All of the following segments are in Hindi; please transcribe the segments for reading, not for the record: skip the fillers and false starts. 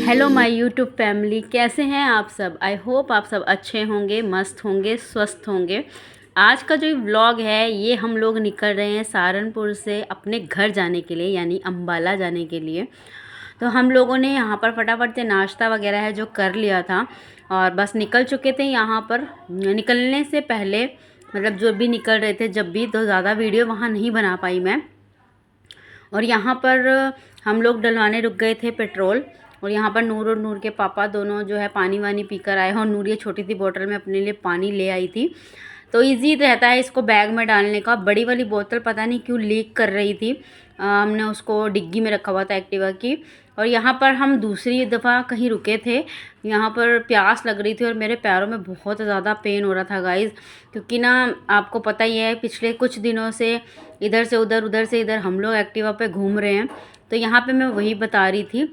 हेलो माय यूट्यूब फैमिली, कैसे हैं आप सब। आई होप आप सब अच्छे होंगे, मस्त होंगे, स्वस्थ होंगे। आज का जो व्लॉग है ये हम लोग निकल रहे हैं सहारनपुर से अपने घर जाने के लिए, यानी अम्बाला जाने के लिए। तो हम लोगों ने यहाँ पर फटाफट से नाश्ता वगैरह है जो कर लिया था और बस निकल चुके थे। यहाँ पर निकलने से पहले मतलब जो भी निकल रहे थे जब भी, तो ज़्यादा वीडियो वहाँ नहीं बना पाई मैं। और यहाँ पर हम लोग डलवाने रुक गए थे पेट्रोल। और यहाँ पर नूर और नूर के पापा दोनों जो है पानी वानी पी कर आए। और नूर ये छोटी सी बोतल में अपने लिए पानी ले आई थी, तो इजी रहता है इसको बैग में डालने का। बड़ी वाली बोतल पता नहीं क्यों लीक कर रही थी। हमने उसको डिग्गी में रखा हुआ था एक्टिवा की। और यहाँ पर हम दूसरी दफ़ा कहीं रुके थे, यहाँ पर प्यास लग रही थी और मेरे पैरों में बहुत ज़्यादा पेन हो रहा था गाइज़। क्योंकि ना आपको पता ही है पिछले कुछ दिनों से इधर से उधर, उधर से इधर हम लोग एक्टिवा पे घूम रहे हैं। तो यहाँ पे मैं वही बता रही थी,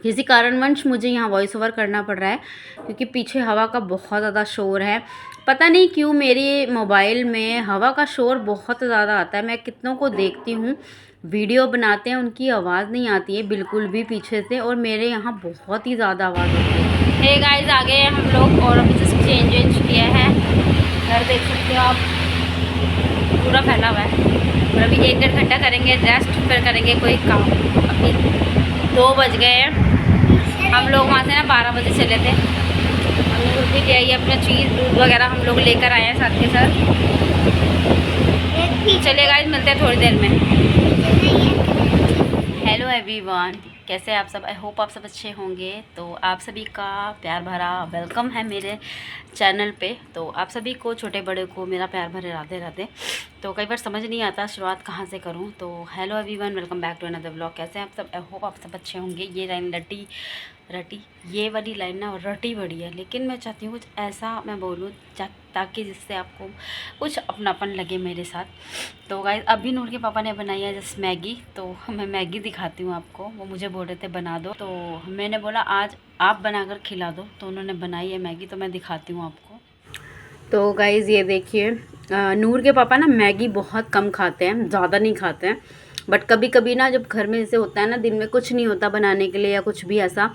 किसी कारणवश मुझे यहाँ वॉइस ओवर करना पड़ रहा है क्योंकि पीछे हवा का बहुत ज़्यादा शोर है। पता नहीं क्यों मेरे मोबाइल में हवा का शोर बहुत ज़्यादा आता है। मैं कितनों को देखती हूँ वीडियो बनाते हैं, उनकी आवाज़ नहीं आती है बिल्कुल भी पीछे से, और मेरे यहाँ बहुत ही ज़्यादा आवाज़ होती है। हे गाइस, आ गए हैं हम लोग और अभी जस्ट चेंज किया है। घर देख सकते हो आप, पूरा फैला हुआ है। और अभी 1-1.5 घंटा करेंगे रेस्ट, फिर करेंगे कोई काम। अभी 2 बज गए हैं। हम लोग वहाँ से ना 12 बजे चले थे। दूध भी ले आई अपना चीज़, दूध वगैरह हम लोग लेकर आए हैं साथ के साथ। चलिए गाइस, मिलते हैं थोड़ी देर में। हेलो एवरीवन, कैसे हैं आप सब। आई होप आप सब अच्छे होंगे। तो आप सभी का प्यार भरा वेलकम है मेरे चैनल पे। तो आप सभी को, छोटे बड़े को, मेरा प्यार भरे राधे राधे। तो कई बार समझ नहीं आता शुरुआत कहाँ से करूँ। तो hello everyone, welcome back to another vlog. कैसे हैं आप सब। आई होप आप सब अच्छे होंगे। ये लाइन रटी ये वाली लाइन ना रटी बड़ी है, लेकिन मैं चाहती हूँ कुछ ऐसा मैं बोलूँ ताकि जिससे आपको कुछ अपनापन लगे मेरे साथ। तो गाइस, अभी नूर के पापा ने बनाई है जस्ट मैगी। तो मैं मैगी दिखाती हूँ आपको। वो मुझे बोल रहे थे बना दो, तो मैंने बोला आज आप बनाकर खिला दो। तो उन्होंने बनाई है मैगी, तो मैं दिखाती हूँ आपको। तो गाइस ये देखिए, नूर के पापा ना मैगी बहुत कम खाते हैं, ज़्यादा नहीं खाते हैं। बट कभी कभी ना जब घर में ऐसे होता है ना, दिन में कुछ नहीं होता बनाने के लिए या कुछ भी ऐसा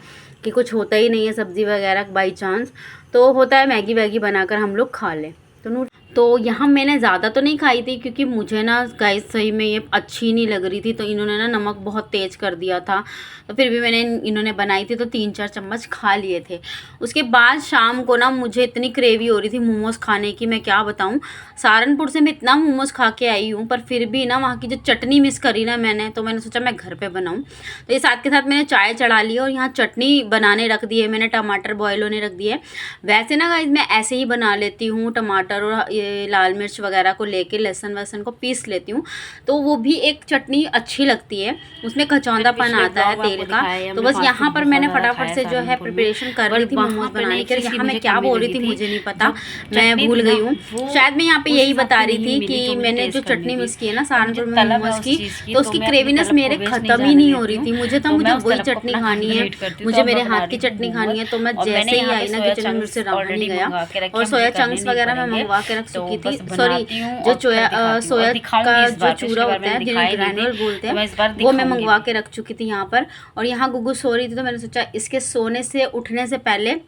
कि कुछ होता ही नहीं है सब्ज़ी वगैरह बाई चांस, तो होता है मैगी वैगी बनाकर हम लोग खा लें। तो नूर, तो यहाँ मैंने ज़्यादा तो नहीं खाई थी क्योंकि मुझे ना गाइस सही में ये अच्छी नहीं लग रही थी। तो इन्होंने ना नमक बहुत तेज़ कर दिया था, तो फिर भी इन्होंने बनाई थी तो 3-4 चम्मच खा लिए थे। उसके बाद शाम को ना मुझे इतनी क्रेवी हो रही थी मोमोज़ खाने की, मैं क्या बताऊँ। सहारनपुर से मैं इतना मोमोज़ खा के आई हूँ, पर फिर भी ना वहाँ की जो चटनी मिस करी ना मैंने, तो मैंने सोचा मैं घर पर बनाऊँ। तो ये साथ के साथ मैंने चाय चढ़ा ली और यहाँ चटनी बनाने रख दी है मैंने, टमाटर बॉयल होने रख दिए। वैसे ना गाइस मैं ऐसे ही बना लेती हूँ, टमाटर और ये लाल मिर्च वगैरह को लेके लहसुन वहसुन को पीस लेती हूँ, तो वो भी एक चटनी अच्छी लगती है, उसमें कचौंधापन आता है तेल का। तो बस यहाँ पर मैंने फटाफट से जो है प्रिपरेशन कर रही थी मोमोज बनाने के। यहाँ मैं क्या बोल रही थी मुझे नहीं पता, मैं भूल गई हूँ। शायद मैं यहाँ पे यही बता रही थी कि मैंने जो चटनी मिस की है ना सहारनपुर में मोमोज की, तो उसकी क्रेवीनेस मेरे खत्म ही नहीं हो रही थी। मुझे था मुझे वही चटनी खानी है, मुझे मेरे हाथ की चटनी खानी है। तो मैं जैसे ही आई ना किचन में, मुझसे रहा नहीं गया। और सोया चंक्स वगैरह मैं मंगवा के रख चुकी थी। सॉरी, जो सोया का जो चूरा होता है जिन्हें ग्रैनुअल बोलते हैं, वो मैं मंगवा के रख चुकी थी यहाँ पर। और यहाँ गुग्गू सो रही थी, तो मैंने सोचा इसके सोने से उठने से पहले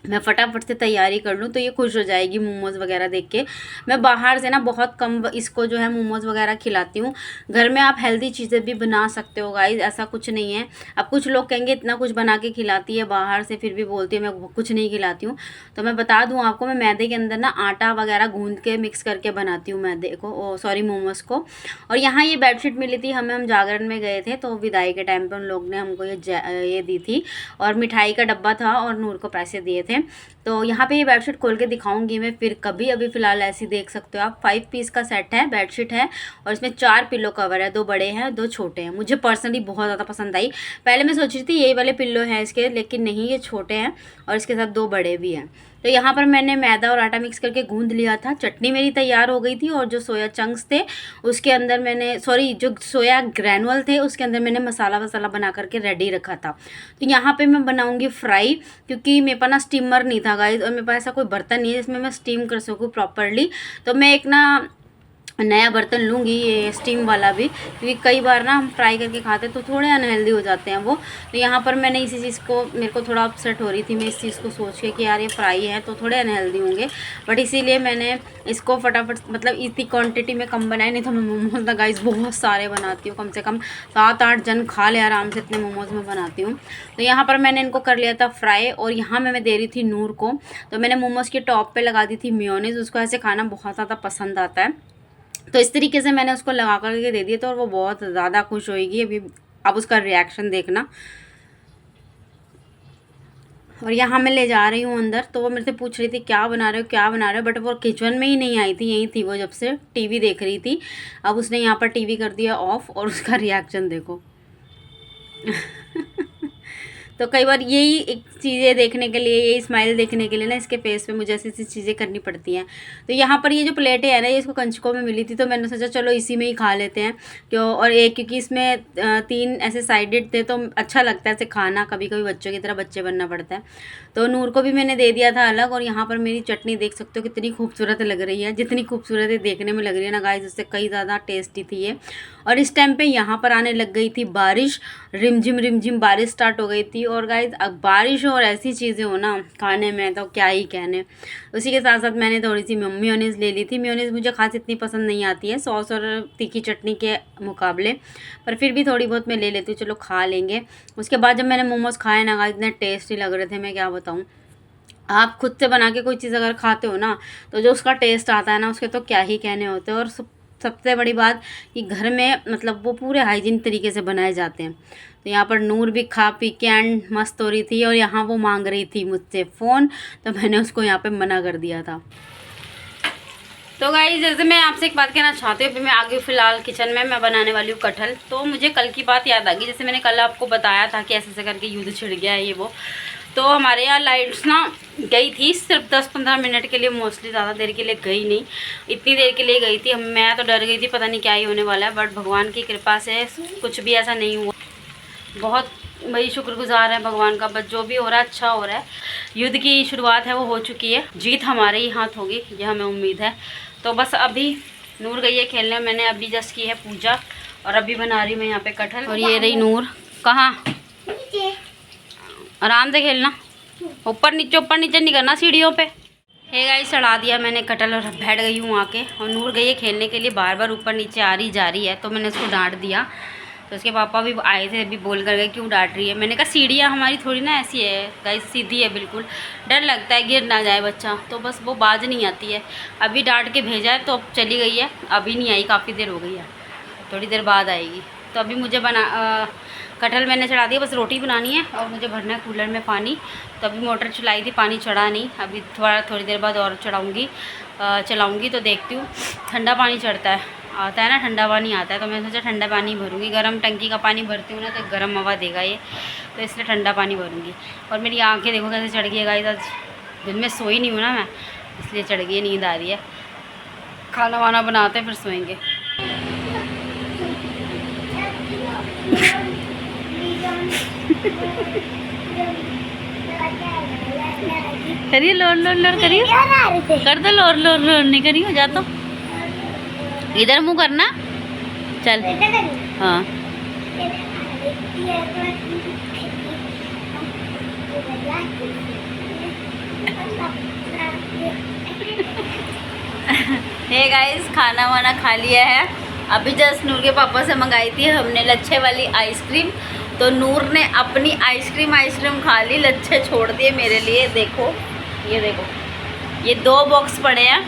मैं फटाफट से तैयारी कर लूँ, तो ये खुश हो जाएगी मोमोज़ वगैरह देख के। मैं बाहर से ना बहुत कम इसको जो है मोमोज़ वगैरह खिलाती हूँ। घर में आप हेल्दी चीज़ें भी बना सकते हो गाइस, ऐसा कुछ नहीं है। अब कुछ लोग कहेंगे इतना कुछ बना के खिलाती है बाहर से, फिर भी बोलती है मैं कुछ नहीं खिलाती हूँ। तो मैं बता दूँ आपको, मैं मैदे के अंदर ना आटा वगैरह गूँध के मिक्स करके बनाती हूँ मैदे को, सॉरी मोमोज़ को। और यहाँ ये बेडशीट मिली थी हमें, हम जागरण में गए थे तो विदाई के टाइम पर उन लोग ने हमको ये दी थी। और मिठाई का डब्बा था और नूर को पैसे दिए थे। तो यहाँ पे ये बेडशीट खोल के दिखाऊंगी मैं फिर कभी। अभी फ़िलहाल ऐसी देख सकते हो आप, 5 पीस का सेट है, बेडशीट है और इसमें 4 पिल्लो कवर है, 2 बड़े हैं 2 छोटे हैं। मुझे पर्सनली बहुत ज़्यादा पसंद आई। पहले मैं सोच रही थी यही वाले पिल्लो हैं इसके, लेकिन नहीं, ये छोटे हैं और इसके साथ 2 बड़े भी हैं। तो यहाँ पर मैंने मैदा और आटा मिक्स करके गूंद लिया था। चटनी मेरी तैयार हो गई थी और जो सोया चंक्स थे उसके अंदर मैंने, सॉरी जो सोया ग्रैनुअल थे उसके अंदर मैंने मसाला वसाला बना करके रेडी रखा था। तो यहाँ पे मैं बनाऊँगी फ्राई, क्योंकि मेरे पास ना स्टीमर नहीं था गाइस, और मेरे पास ऐसा कोई बर्तन नहीं है जिसमें मैं स्टीम कर सकूँ प्रॉपरली। तो मैं एक ना नया बर्तन लूँगी ये स्टीम वाला भी, क्योंकि कई बार ना हम फ्राई करके खाते हैं तो थोड़े अनहेल्दी हो जाते हैं वो। तो यहाँ पर मैंने इसी चीज़ को, मेरे को थोड़ा अपसेट हो रही थी मैं इस चीज़ को सोच के कि यार ये फ्राई है तो थोड़े अनहेल्दी होंगे, बट इसीलिए मैंने इसको फटाफट मतलब इतनी क्वान्टिटी में कम बनाए। नहीं तो मैं मोमोज़ ना गाइस बहुत सारे बनाती हूँ, कम से कम 7-8 जन खा ले आराम से, इतने मोमोज़ में बनाती हूँ। तो यहाँ पर मैंने इनको कर लिया था फ्राई, और यहाँ मैं दे रही थी नूर को। तो मैंने मोमोज़ के टॉप पर लगा दी थी मेयोनीज़, उसको ऐसे खाना बहुत ज़्यादा पसंद आता है। तो इस तरीके से मैंने उसको लगा करके दे दिया था, और वो बहुत ज़्यादा खुश होएगी। अभी अब उसका रिएक्शन देखना। और यहाँ मैं ले जा रही हूँ अंदर, तो वो मेरे से पूछ रही थी क्या बना रहे हो क्या बना रहे हो, बट वो किचन में ही नहीं आई थी, यहीं थी वो जब से टीवी देख रही थी। अब उसने यहाँ पर टीवी कर दिया ऑफ, और उसका रिएक्शन देखो। तो कई बार यही एक चीज़ें देखने के लिए, यही स्माइल देखने के लिए ना इसके फेस पे मुझे ऐसी ऐसी चीज़ें करनी पड़ती हैं। तो यहाँ पर ये जो प्लेटें हैं ना, ये इसको कंचकों में मिली थी, तो मैंने सोचा चलो इसी में ही खा लेते हैं क्यों। और एक क्योंकि इसमें 3 ऐसे साइडेड थे तो अच्छा लगता है ऐसे खाना, कभी कभी बच्चों की तरह बच्चे बनना पड़ता है। तो नूर को भी मैंने दे दिया था अलग। और यहाँ पर मेरी चटनी देख सकते हो कितनी खूबसूरत लग रही है, जितनी खूबसूरत है देखने में लग रही है ना गाइस, उससे कई ज़्यादा टेस्टी थी ये। और इस टाइम पे यहाँ पर आने लग गई थी बारिश, रिमझिम बारिश स्टार्ट हो गई थी। और गाइस अब बारिश और ऐसी चीज़ें हो ना खाने में तो क्या ही कहने। उसी के साथ साथ मैंने थोड़ी सी मेयोनीज़ ले ली थी। मेयोनीज़ मुझे खास इतनी पसंद नहीं आती है सॉस और तीखी चटनी के मुकाबले, पर फिर भी थोड़ी बहुत मैं ले लेती हूँ, चलो खा लेंगे। उसके बाद जब मैंने मोमोज़ खाए ना गाइस, इतने टेस्टी लग रहे थे, मैं क्या बताऊँ। आप खुद से बना के कोई चीज़ अगर खाते हो ना, तो जो उसका टेस्ट आता है ना, उसके तो क्या ही कहने होते हैं। और सबसे बड़ी बात कि घर में मतलब वो पूरे हाइजीन तरीके से बनाए जाते हैं। तो यहाँ पर नूर भी खा पी के एंड मस्त हो रही थी, और यहाँ वो मांग रही थी मुझसे फ़ोन, तो मैंने उसको यहाँ पे मना कर दिया था। तो गाइस जैसे मैं आपसे एक बात कहना चाहती हूँ, अभी मैं आगे फ़िलहाल किचन में मैं बनाने वाली हूँ कटहल। तो मुझे कल की बात याद आ गई, जैसे मैंने कल आपको बताया था कि ऐसे ऐसे करके युद्ध छिड़ गया है ये वो। तो हमारे यहाँ लाइट्स ना गई थी सिर्फ 10-15 मिनट के लिए, मोस्टली ज़्यादा देर के लिए गई नहीं, इतनी देर के लिए गई थी। मैं तो डर गई थी पता नहीं क्या ही होने वाला है, बट भगवान की कृपा से कुछ भी ऐसा नहीं हुआ। बहुत भाई शुक्रगुजार है भगवान का, बस जो भी हो रहा है अच्छा हो रहा है। युद्ध की शुरुआत है वो हो चुकी है, जीत हमारे ही हाथ होगी यह हमें उम्मीद है। तो बस अभी नूर गई है खेलने, मैंने अभी जस्ट की है पूजा, और अभी बना रही मैं यहाँ पे कटहल। और ये रही नूर, कहाँ आराम से खेलना, ऊपर नीचे नहीं करना सीढ़ियों पे। हे गाइस चढ़ा दिया मैंने कटहल और बैठ गई हूँ आके। और नूर गई है खेलने के लिए, बार बार ऊपर नीचे आ रही जा रही है, तो मैंने उसको डांट दिया। तो उसके पापा भी आए थे, अभी बोल कर गए क्यों डांट रही है। मैंने कहा सीढ़ियाँ हमारी थोड़ी ना ऐसी है गाइस, सीधी है बिल्कुल, डर लगता है गिर ना जाए बच्चा, तो बस वो बाज नहीं आती है। अभी डांट के भेजा है तो अब चली गई है, अभी नहीं आई, काफ़ी देर हो गई है, थोड़ी देर बाद आएगी। तो अभी मुझे कटहल मैंने चढ़ा दिया, बस रोटी बनानी है और मुझे भरना है कूलर में पानी। तो अभी मोटर चलाई थी, पानी चढ़ा नहीं, अभी थोड़ी देर बाद और चलाऊँगी तो देखती हूँ। ठंडा पानी चढ़ता है, आता है ना ठंडा पानी आता है, तो मैंने सोचा ठंडा पानी भरूँगी। गर्म टंकी का पानी भरती हूँ ना तो गर्म हवा देगा ये, तो इसलिए ठंडा पानी भरूँगी। और मेरी आँखें देखो कैसे चढ़ गई है गाइस, आज दिन में सोई नहीं हूँ ना मैं, इसलिए चढ़ गई, नींद आ रही है। खाना वाना बनाते हैं फिर सोएंगे। करिए लोर लोर लोर करिए, कर दो लोर लोर लोर, नहीं करियो जा तो इधर मुँह करना, चल हाँ। हे गाइस खाना वाना खा लिया है, अभी जस्ट नूर के पापा से मंगाई थी हमने लच्छे वाली आइसक्रीम। तो नूर ने अपनी आइसक्रीम खा ली, लच्छे छोड़ दिए मेरे लिए। देखो ये देखो, ये 2 बॉक्स पड़े हैं,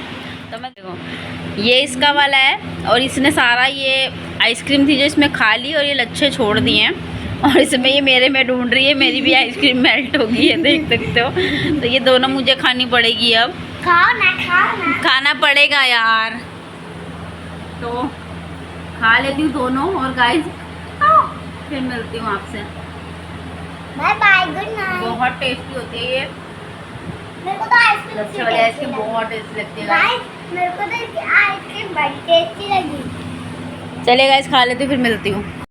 तो मैं देखो ये इसका वाला है, और इसने सारा ये आइसक्रीम थी जो इसमें खा ली और ये लच्छे छोड़ दिए हैं। और इसमें ये मेरे में ढूंढ रही है, मेरी भी आइसक्रीम मेल्ट हो गई है, देख सकते हो। तो ये दोनों मुझे खानी पड़ेगी अब। खाना पड़ेगा यार, तो खा लेती हूँ दोनों। और गाइस फिर मिलती हूँ आपसे, बाय बाय, गुड नाइट। बहुत टेस्टी होती है ये, मेरे को तो आइसक्रीम बहुत टेस्टी लगती है गाइस, मेरे को तो आइसक्रीम बड़ी टेस्टी लगी। चलिए गाइस खा लेती हूँ फिर मिलती हूँ।